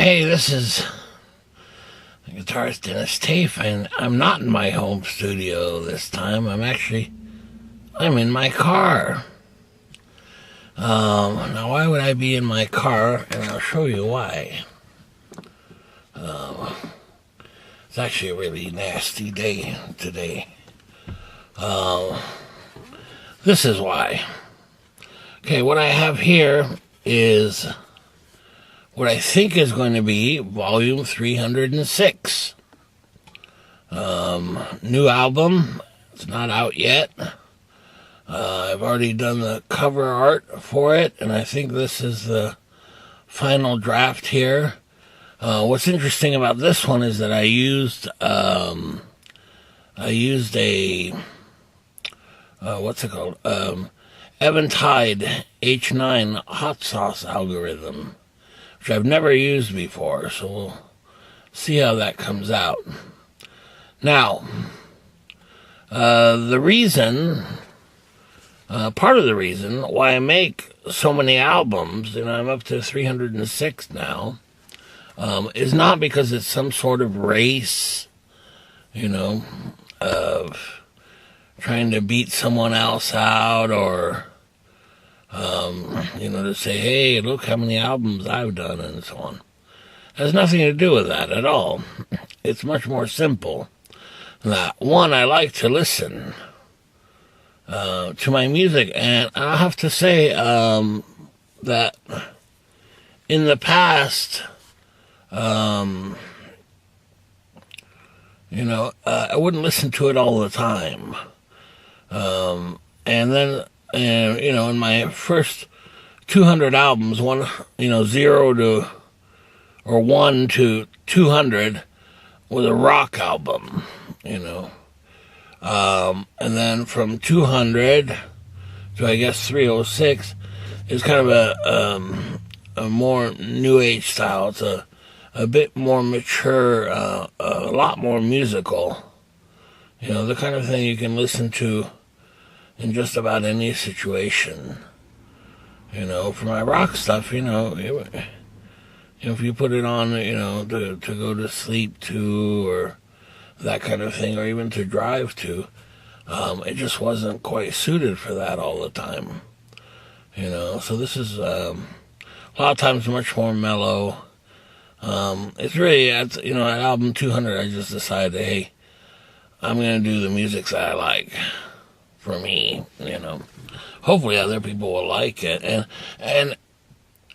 Hey, this is Guitarist Denis Taaffe, and I'm not in my home studio this time. I'm in my car. Now, why would I be in my car? And I'll show you why. It's actually a really nasty day today. This is why. Okay, what I have here is what I think is going to be volume 306. New album. It's not out yet. I've already done the cover art for it, and I think this is the final draft here. What's interesting about this one is that I used a what's it called? Eventide H9 hot sauce algorithm, which I've never used before, so we'll see how that comes out. Now, part of the reason why I make so many albums, and I'm up to 306 now, is not because it's some sort of race, of trying to beat someone else out, or to say, hey, look how many albums I've done, and so on. It has nothing to do with that at all. It's much more simple than that. One, I like to listen to my music, and I have to say that in the past, I wouldn't listen to it all the time. And then, in my first 200 albums, 1 to 200 was a rock album, and then from 200 to, I guess, 306 is kind of a more new age style. It's a bit more mature, a lot more musical, the kind of thing you can listen to in just about any situation. For my rock stuff, if you put it on, to go to sleep to, or that kind of thing, or even to drive to, it just wasn't quite suited for that all the time. So this is a lot of times much more mellow. It's really, at album 200, I just decided, hey, I'm going to do the music that I like for me, Hopefully other people will like it. And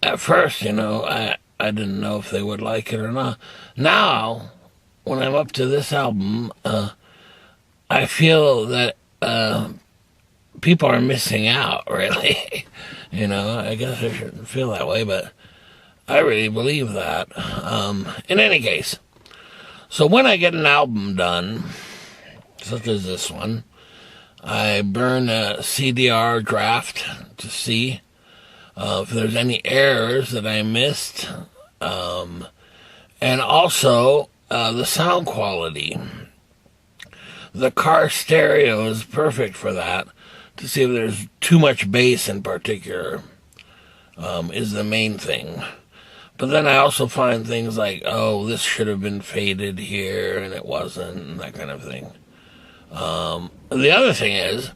at first, I didn't know if they would like it or not. Now, when I'm up to this album, I feel that people are missing out, really. I guess I shouldn't feel that way, but I really believe that. In any case, so when I get an album done, such as this one, I burn a CDR draft to see if there's any errors that I missed, and also the sound quality. The car stereo is perfect for that, to see if there's too much bass in particular, is the main thing. But then I also find things like, oh, this should have been faded here, and it wasn't, and that kind of thing. The other thing is,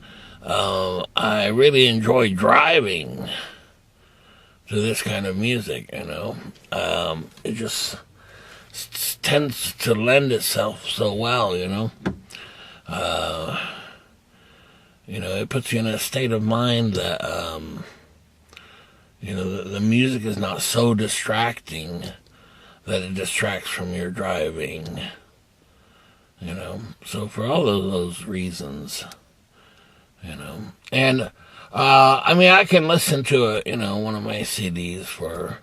I really enjoy driving to this kind of music, It just tends to lend itself so well, It puts you in a state of mind that, the music is not so distracting that it distracts from your driving. So for all of those reasons, and, I can listen to one of my CDs for,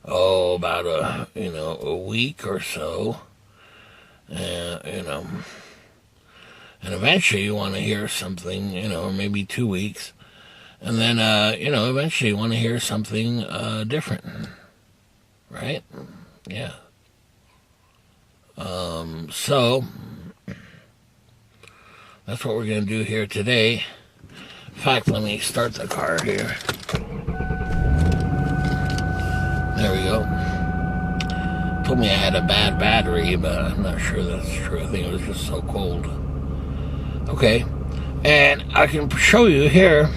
about a week or so, and eventually you want to hear something, or maybe 2 weeks, and then, eventually you want to hear something, different, right? Yeah. So that's what we're going to do here today. In fact, let me start the car here. There we go. told me I had a bad battery, but I'm not sure that's true. I think it was just so cold. Okay, and I can show you here.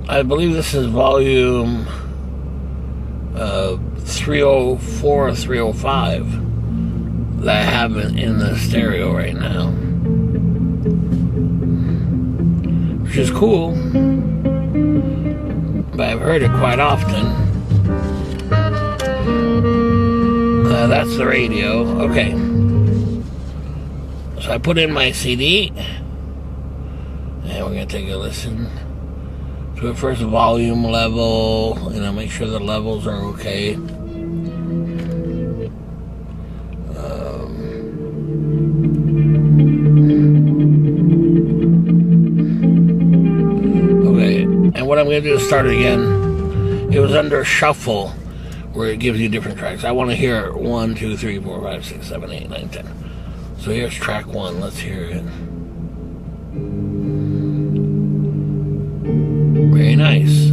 I believe this is volume 304 or 305 that I have in the stereo right now, which is cool, but I've heard it quite often. That's the radio. Okay, so I put in my CD, and we're gonna take a listen to it. First, volume level, make sure the levels are okay. Okay, and what I'm gonna do is start it again. It was under shuffle, where it gives you different tracks. I want to hear 1, 2, 3, 4, 5, 6, 7, 8, 9, 10. So here's track 1. Let's hear it. Very nice.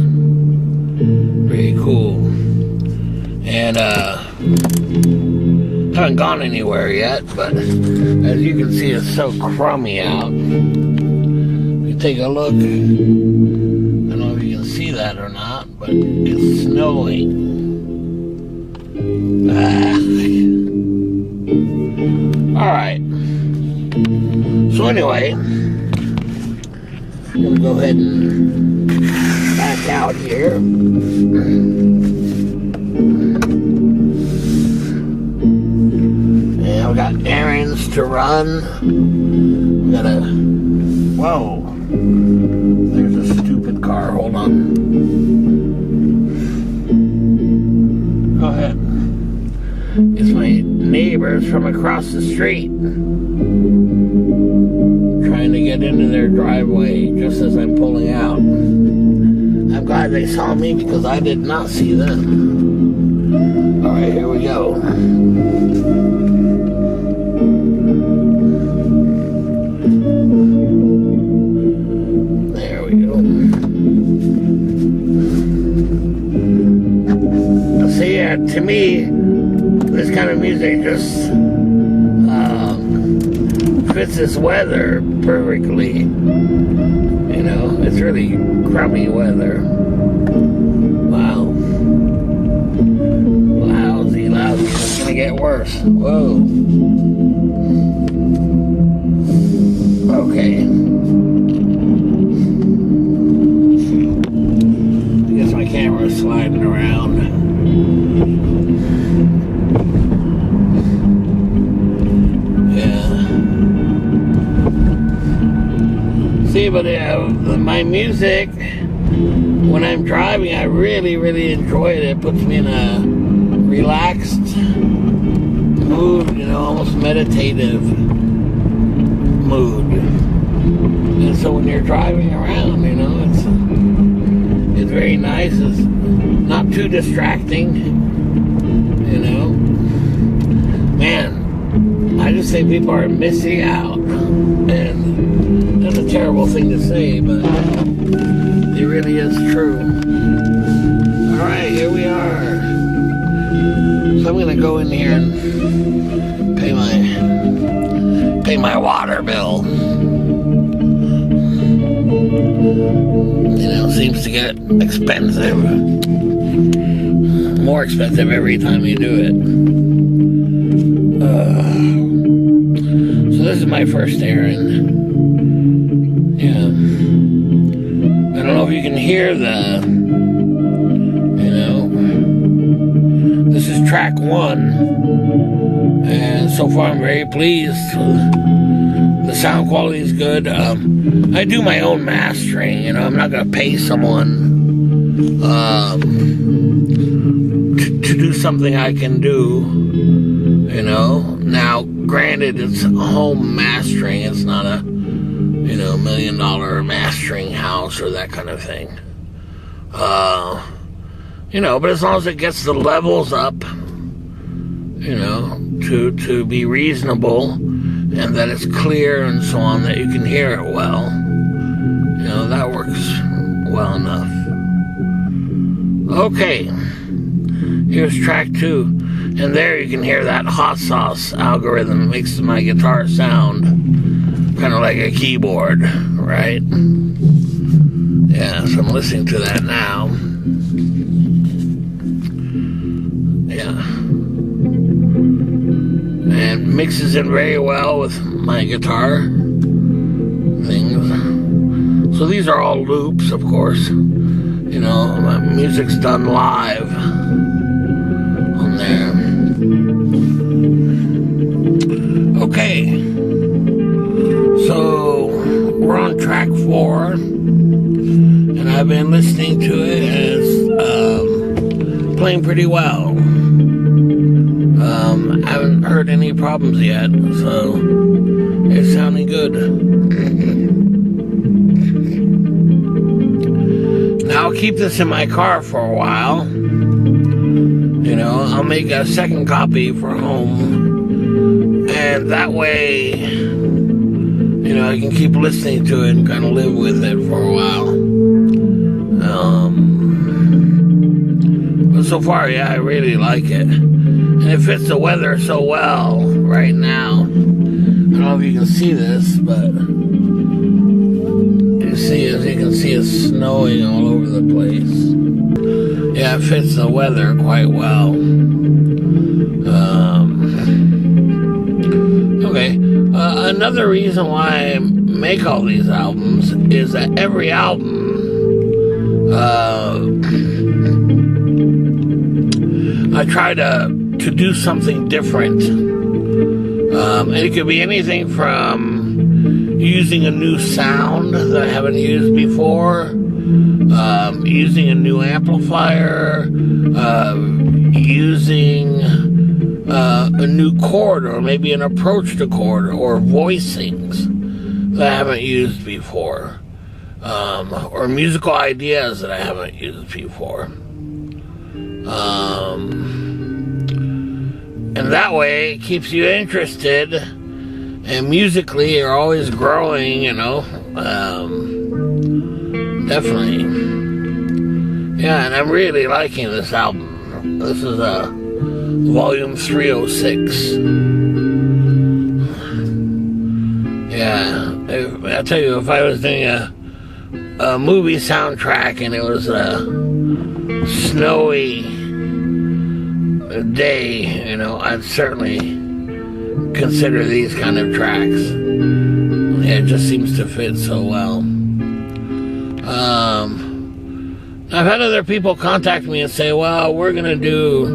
Very cool. And haven't gone anywhere yet, but as you can see, it's so crummy out. If you take a look, I don't know if you can see that or not, but it's snowing. Alright. So anyway, I'm gonna go ahead and back out here. And I've got errands to run. We gotta. Whoa. There's a stupid car. Hold on. Go ahead. It's my neighbors from across the street trying to get into their driveway just as I'm pulling out. I'm glad they saw me because I did not see them. Alright, here we go. There we go. See, to me, this kind of music just fits this weather perfectly. It's really crummy weather. Wow. Lousy. It's gonna get worse. Whoa. Okay. I guess my camera's sliding around. But my music, when I'm driving, I really, really enjoy it. It puts me in a relaxed mood, almost meditative mood. And so when you're driving around, it's very nice. It's not too distracting, Man, I just say people are missing out. And that's a terrible thing to say, but it really is true. Alright, here we are. So I'm gonna go in here and pay my water bill. Seems to get expensive. More expensive every time you do it. So this is my first errand. Yeah. I don't know if you can hear this is track 1. And so far I'm very pleased. The sound quality is good. I do my own mastering, I'm not going to pay someone to do something I can do, Now, granted, it's home mastering. It's not a, $1 million mastering house or that kind of thing. But as long as it gets the levels up, to be reasonable, and that it's clear and so on, that you can hear it well, that works well enough. Okay, here's track 2, And there you can hear that hot sauce algorithm makes my guitar sound kind of like a keyboard, right? Yeah, so I'm listening to that now. Yeah. And mixes in very well with my guitar things. So these are all loops, of course. You know, my music's done live on there. Okay. So we're on track 4. And I've been listening to it and it's playing pretty well. I haven't heard any problems yet, so it's sounding good. Now I'll keep this in my car for a while. You know, I'll make a second copy for home, and that way, you know, I can keep listening to it and kind of live with it for a while. But so far, yeah, I really like it. And it fits the weather so well right now. I don't know if you can see this, but as you can see, it's snowing all over the place. Yeah, it fits the weather quite well. Okay, another reason why I make all these albums is that every album I try to do something different. And it could be anything from using a new sound that I haven't used before, using a new amplifier, using a new chord, or maybe an approach to chord, or voicings that I haven't used before, or musical ideas that I haven't used before. And that way it keeps you interested, and musically you're always growing, you know. Definitely. Yeah, and I'm really liking this album. This is volume 306. Yeah, I tell you, if I was doing a movie soundtrack and it was a snowy day, you know, I'd certainly consider these kind of tracks. Yeah, it just seems to fit so well. I've had other people contact me and say, well, we're gonna do,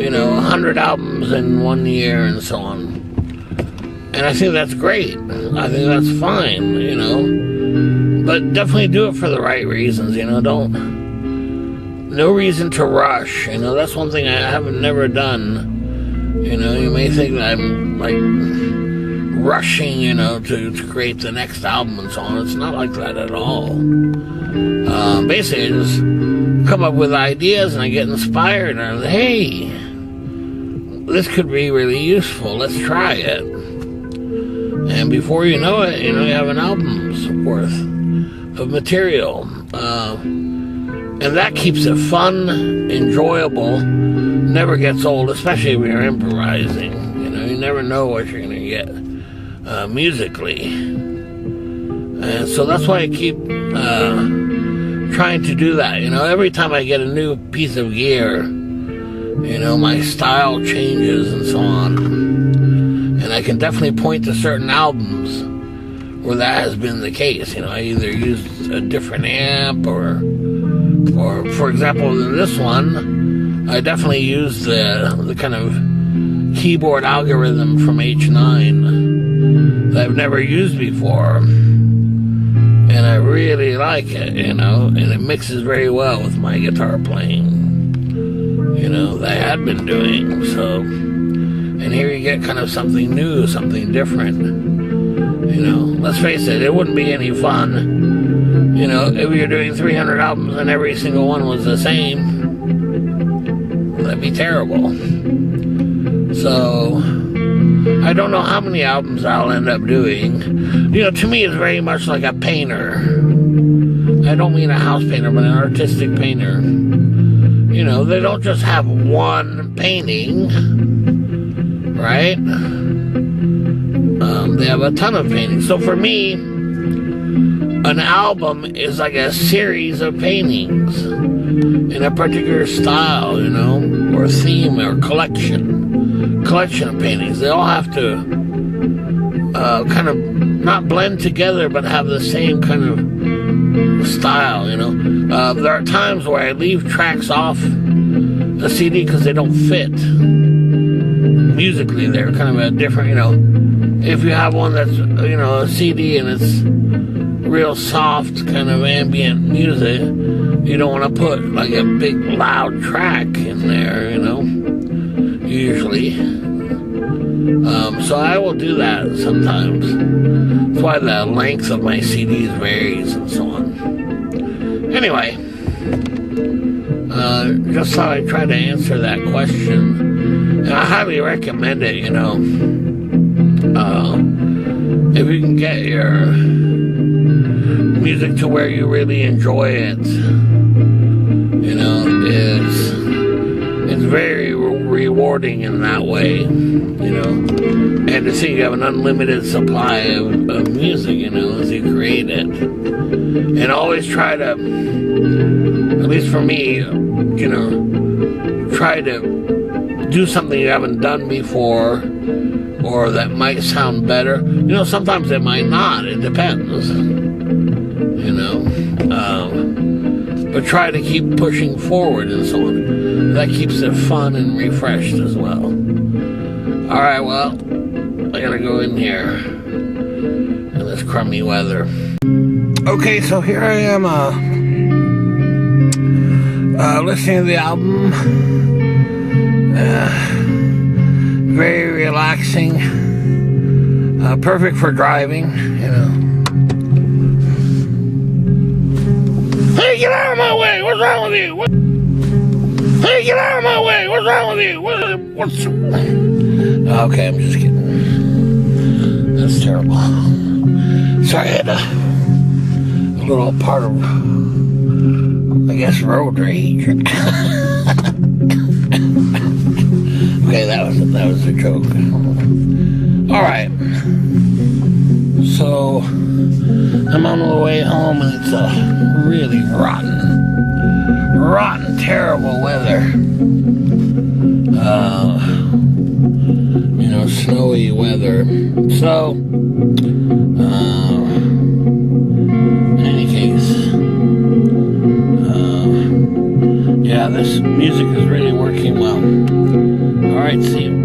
you know, 100 albums in 1 year and so on. And I think that's great. I think that's fine, you know. But definitely do it for the right reasons, you know. No reason to rush, you know. That's one thing I haven't never done. You know, you may think that I'm like rushing, you know, to create the next album and so on. It's not like that at all. Basically, I just come up with ideas and I get inspired and I'm like, hey, this could be really useful. Let's try it. And before you know it, you know, you have an album's worth of material. And that keeps it fun, enjoyable, never gets old, especially when you're improvising. You know, you never know what you're going to get musically. And so that's why I keep trying to do that. You know, every time I get a new piece of gear, you know, my style changes and so on. And I can definitely point to certain albums where that has been the case. You know, I either used a different amp or for example, in this one, I definitely used the kind of keyboard algorithm from H9 that I've never used before. And I really like it, you know, and it mixes very well with my guitar playing, you know, that I had been doing. So, and here you get kind of something new, something different. You know, let's face it, it wouldn't be any fun, you know, if you're doing 300 albums and every single one was the same. That'd be terrible. So, I don't know how many albums I'll end up doing. You know, to me it's very much like a painter. I don't mean a house painter, but an artistic painter. You you know, they don't just have one painting, right? They have a ton of paintings. So for me, an album is like a series of paintings in a particular style, you know, or theme or collection of paintings. They all have to kind of not blend together, but have the same kind of style, you know. There are times where I leave tracks off the CD because they don't fit musically. They're kind of a different, you know, if you have one that's, you know, a CD and it's real soft kind of ambient music, you don't want to put like a big loud track in there, you know, usually. So I will do that sometimes. That's why the length of my CDs varies and so on. Anyway, just thought I'd try to answer that question. And I highly recommend it, you know. If you can get your music to where you really enjoy it, you know, it's very rewarding in that way, you know, and to see you have an unlimited supply of music, you know, as you create it. And always try to, at least for me, you know, try to do something you haven't done before, or that might sound better. You know, sometimes it might not. It depends. You know. But try to keep pushing forward and so on. That keeps it fun and refreshed as well. Alright, well, I gotta go in here in this crummy weather. Okay, so here I am listening to the album. Very relaxing, perfect for driving, you know. Hey, get out of my way! What's wrong with you? Hey, get out of my way! What's wrong with you? What's... Okay, I'm just kidding. That's terrible. Sorry, I had a little part of, I guess, road rage. Okay, that was a joke. All right. So I'm on the way home, and it's really rotten, terrible weather. You know, snowy weather. So, in any case, yeah, this music is really working well. All right, see you.